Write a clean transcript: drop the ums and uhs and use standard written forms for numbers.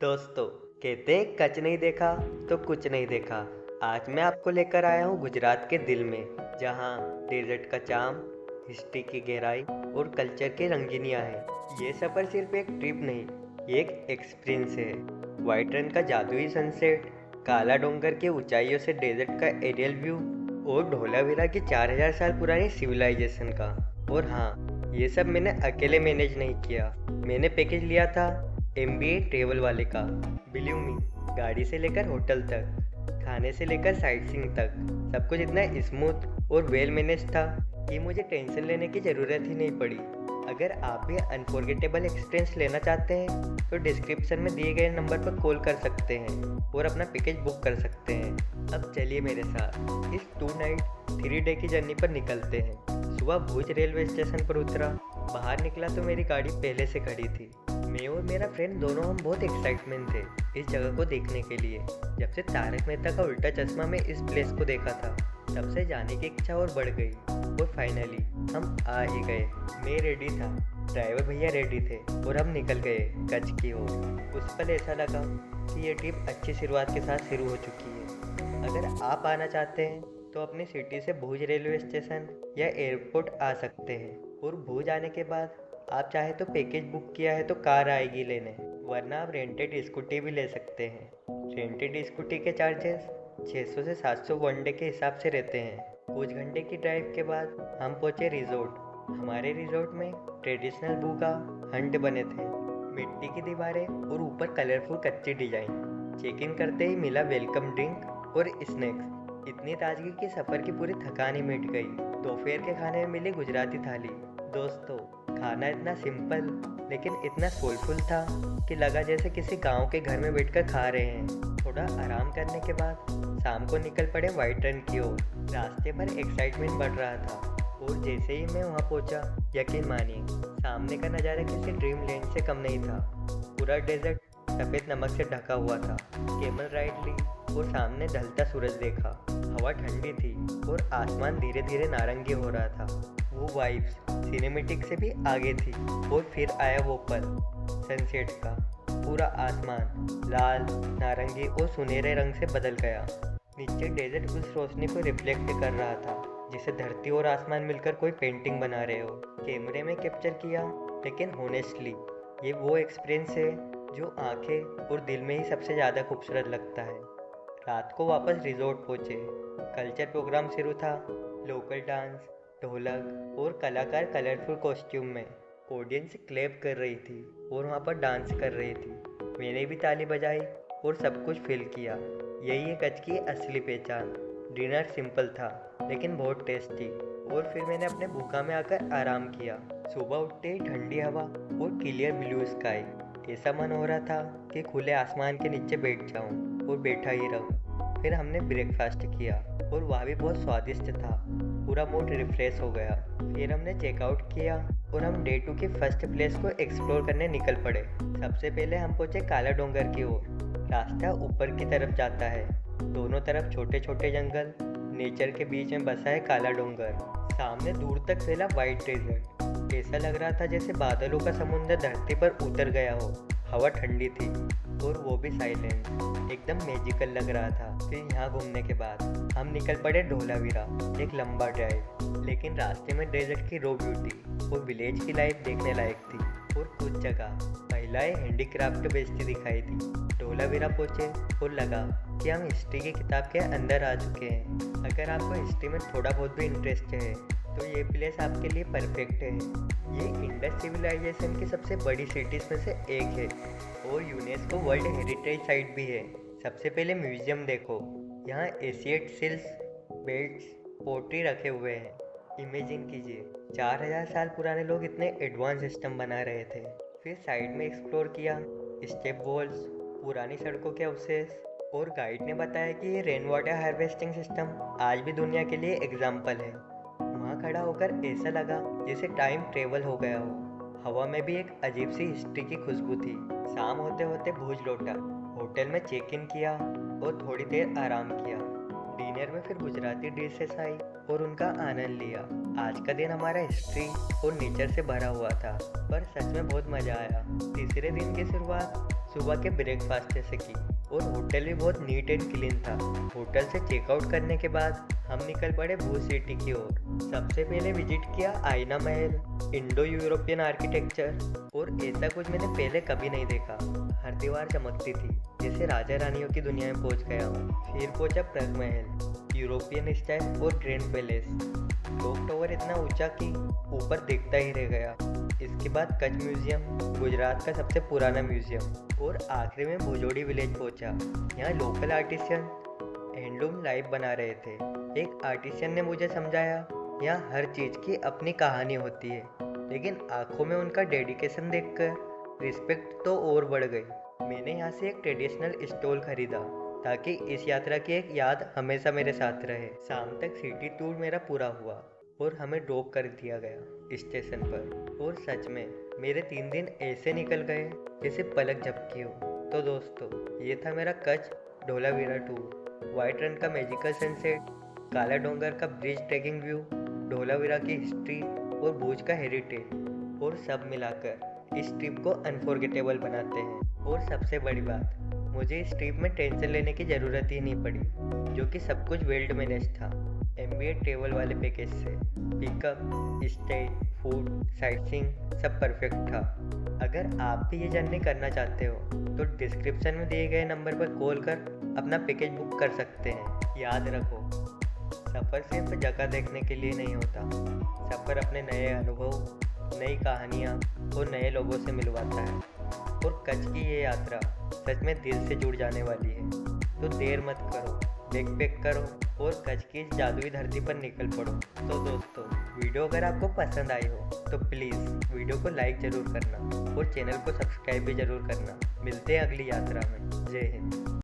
दोस्तों, कहते हैं कच नहीं देखा तो कुछ नहीं देखा। आज मैं आपको लेकर आया हूँ गुजरात के दिल में, जहाँ डेजर्ट का चार्म, हिस्ट्री की गहराई और कल्चर की रंगीनियाँ हैं। ये सफ़र सिर्फ एक ट्रिप नहीं, ये एक एक्सपीरियंस है। वाइट रन का जादुई सनसेट, काला डोंगर की ऊंचाइयों से डेजर्ट का एरियल व्यू और धोलावीरा की 4000 साल पुरानी सिविलाइजेशन का। और हाँ, ये सब मैंने अकेले मैनेज नहीं किया। मैंने पैकेज लिया था MBA ट्रेवल वाले का। बिलीव मी, गाड़ी से लेकर होटल तक, खाने से लेकर साइट सीइंग तक, सब कुछ इतना स्मूथ और वेल मैनेज था कि मुझे टेंशन लेने की ज़रूरत ही नहीं पड़ी। अगर आप भी अनफॉरगेटेबल एक्सपीरियंस लेना चाहते हैं तो डिस्क्रिप्शन में दिए गए नंबर पर कॉल कर सकते हैं और अपना पैकेज बुक कर सकते हैं। अब चलिए मेरे साथ इस 2 नाइट 3 डे की जर्नी पर निकलते हैं। सुबह भुज रेलवे स्टेशन पर उतरा। बाहर निकला तो मेरी गाड़ी पहले से खड़ी थी। मैं और मेरा फ्रेंड दोनों हम बहुत एक्साइटमेंट थे इस जगह को देखने के लिए। जब से तारक मेहता का उल्टा चश्मा में इस प्लेस को देखा था, तब से जाने की इच्छा और बढ़ गई। और फाइनली हम आ ही गए। मैं रेडी था, ड्राइवर भैया रेडी थे और हम निकल गए कच्छ की ओर। उस पल ऐसा लगा कि ये ट्रिप अच्छी शुरुआत के साथ शुरू हो चुकी है। अगर आप आना चाहते हैं तो अपनी सिटी से भुज रेलवे स्टेशन या एयरपोर्ट आ सकते हैं, और भुज आने के बाद आप चाहे तो पैकेज बुक किया है तो कार आएगी लेने, वरना आप रेंटेड स्कूटी भी ले सकते हैं। रेंटेड स्कूटी के चार्जेस 600 से 700 वनडे के हिसाब से रहते हैं। कुछ घंटे की ड्राइव के बाद हम पहुंचे रिजॉर्ट। हमारे रिजॉर्ट में ट्रेडिशनल बूगा हंट बने थे, मिट्टी की दीवारें और ऊपर कलरफुल कच्ची डिजाइन। चेक इन करते ही मिला वेलकम ड्रिंक और स्नैक्स। इतनी ताजगी की सफ़र की पूरी थकान ही मिट गई। दोपहर के खाने में मिली गुजराती थाली। दोस्तों, खाना इतना सिंपल लेकिन इतना सोलफुल था कि लगा जैसे किसी गांव के घर में बैठकर खा रहे हैं। थोड़ा आराम करने के बाद शाम को निकल पड़े वाइट रन की ओर। रास्ते पर एक्साइटमेंट बढ़ रहा था, और जैसे ही मैं वहां पहुंचा, यकीन मानिए, सामने का नज़ारा किसी ड्रीम लैंड से कम नहीं था। पूरा डेजर्ट सफ़ेद नमक से ढका हुआ था। केमल राइड ली और सामने ढलता सूरज देखा। हवा ठंडी थी और आसमान धीरे धीरे नारंगी हो रहा था। वो वाइब्स सिनेमेटिक से भी आगे थी। और फिर आया वो पल सनसेट का। पूरा आसमान लाल, नारंगी और सुनहरे रंग से बदल गया। नीचे डेजर्ट उस रोशनी को रिफ्लेक्ट कर रहा था, जिसे धरती और आसमान मिलकर कोई पेंटिंग बना रहे हो। कैमरे में कैप्चर किया, लेकिन होनेस्टली ये वो एक्सपीरियंस है जो आंखें और दिल में ही सबसे ज़्यादा खूबसूरत लगता है। रात को वापस रिजॉर्ट पहुँचे। कल्चर प्रोग्राम शुरू था। लोकल डांस, ढोलक और कलाकार कलरफुल कॉस्ट्यूम में। ऑडियंस क्लैप कर रही थी और वहाँ पर डांस कर रही थी। मैंने भी ताली बजाई और सब कुछ फील किया। यही है कच्छ की असली पहचान। डिनर सिंपल था लेकिन बहुत टेस्टी। और फिर मैंने अपने भूखा में आकर आराम किया। सुबह उठते ही ठंडी हवा और क्लियर ब्लू स्काई। ऐसा मन हो रहा था कि खुले आसमान के नीचे बैठ जाऊं और बैठा ही रहूं। फिर हमने ब्रेकफास्ट किया और वह भी बहुत स्वादिष्ट था। पूरा मूड रिफ्रेश हो गया। फिर हमने चेकआउट किया और हम डे 2 की फर्स्ट प्लेस को एक्सप्लोर करने निकल पड़े। सबसे पहले हम पहुंचे काला डोंगर की ओर। रास्ता ऊपर की तरफ जाता है। दोनों तरफ छोटे छोटे जंगल, नेचर के बीच में बसा है काला डोंगर। सामने दूर तक फैला वाइट डेजर्ट। ऐसा लग रहा था जैसे बादलों का समुंदर धरती पर उतर गया हो। हवा ठंडी थी और वो भी साइलेंट, एकदम मैजिकल लग रहा था। फिर यहाँ घूमने के बाद हम निकल पड़े धोलावीरा। एक लंबा ड्राइव, लेकिन रास्ते में डेजर्ट की रॉ ब्यूटी और विलेज की लाइफ देखने लायक थी। और कुछ जगह महिलाएं हैंडीक्राफ्ट बेचती दिखाई थी। धोलावीरा पहुंचे और लगा कि हम हिस्ट्री की किताब के अंदर आ चुके हैं। अगर आपको हिस्ट्री में थोड़ा बहुत भी इंटरेस्ट है तो ये प्लेस आपके लिए परफेक्ट है। ये इंडस सिविलाइजेशन की सबसे बड़ी सिटीज़ में से एक है और यूनेस्को वर्ल्ड हेरिटेज साइट भी है। सबसे पहले म्यूजियम देखो। यहाँ एशियट सिल्स, बेल्ट्स, पोट्री रखे हुए हैं। इमेजिन कीजिए, 4000 साल पुराने लोग इतने एडवांस सिस्टम बना रहे थे। फिर साइड में एक्सप्लोर किया। स्टेप वॉल्स, पुरानी सड़कों के अवशेष, और गाइड ने बताया कि ये रेन वाटर हार्वेस्टिंग सिस्टम आज भी दुनिया के लिए एग्जाम्पल है। वहाँ खड़ा होकर ऐसा लगा जैसे टाइम ट्रेवल हो गया हो। हवा में भी एक अजीब सी हिस्ट्री की खुशबू थी। शाम होते होते भुज लौटा। होटल में चेक इन किया और थोड़ी देर आराम किया। डिनर में फिर गुजराती डिशेस आई और उनका आनंद लिया। आज का दिन हमारा हिस्ट्री और नेचर से भरा हुआ था, पर सच में बहुत मज़ा आया। तीसरे दिन की शुरुआत सुबह के ब्रेकफास्ट से की और होटल भी बहुत नीट एंड क्लीन था। होटल से चेकआउट करने के बाद हम निकल पड़े भूज सिटी की ओर। सबसे पहले विजिट किया आईना महल, इंडो यूरोपियन आर्किटेक्चर, और ऐसा कुछ मैंने पहले कभी नहीं देखा। हर दीवार चमकती थी जैसे राजा रानियों की दुनिया में पहुंच गया हूँ। फिर पहुंचा प्रग महल, यूरोपियन स्टाइल और ग्रैंड पैलेस। क्लॉक टावर इतना ऊंचा कि ऊपर दिखता ही रह गया। इसके बाद कच्छ म्यूजियम, गुजरात का सबसे पुराना म्यूजियम, और आखिरी में भुजोड़ी विलेज पहुंचा। यहाँ लोकल आर्टिशियन हैंडलूम लाइव बना रहे थे। एक आर्टिशियन ने मुझे समझाया यहाँ हर चीज़ की अपनी कहानी होती है, लेकिन आंखों में उनका डेडिकेशन देखकर रिस्पेक्ट तो और बढ़ गई। मैंने यहाँ से एक ट्रेडिशनल स्टॉल खरीदा ताकि इस यात्रा की एक याद हमेशा मेरे साथ रहे। शाम तक सिटी टूर मेरा पूरा हुआ और हमें ड्रॉप कर दिया गया स्टेशन पर, और सच में मेरे 3 दिन ऐसे निकल गए जैसे पलक झपकी हो। तो दोस्तों, ये था मेरा Kutch Dholavira tour. White run का मैजिकल सनसेट, काला डोंगर का ब्रिज ट्रैकिंग व्यू, धोलावीरा की हिस्ट्री और भुज का हेरिटेज, और सब मिलाकर इस ट्रिप को अनफॉरगेटेबल बनाते हैं। और सबसे बड़ी बात, मुझे इस ट्रिप में टेंशन लेने की ज़रूरत ही नहीं पड़ी, जो कि सब कुछ वेल मैनेज था। एमबीए ट्रेवल वाले पैकेज से पिकअप, स्टे, फूड, साइटसीइंग सब परफेक्ट था। अगर आप भी ये जर्नी करना चाहते हो तो डिस्क्रिप्शन में दिए गए नंबर पर कॉल कर अपना पैकेज बुक कर सकते हैं। याद रखो, सफ़र सिर्फ जगह देखने के लिए नहीं होता। सफ़र अपने नए अनुभव, नई कहानियाँ और नए लोगों से मिलवाता है। और कच्छ की ये यात्रा सच में दिल से जुड़ जाने वाली है। तो देर मत करो, बैग पैक करो और कच्छ की इस जादुई धरती पर निकल पड़ो। तो दोस्तों, वीडियो अगर आपको पसंद आई हो तो प्लीज़ वीडियो को लाइक ज़रूर करना और चैनल को सब्सक्राइब भी ज़रूर करना। मिलते हैं अगली यात्रा में। जय हिंद।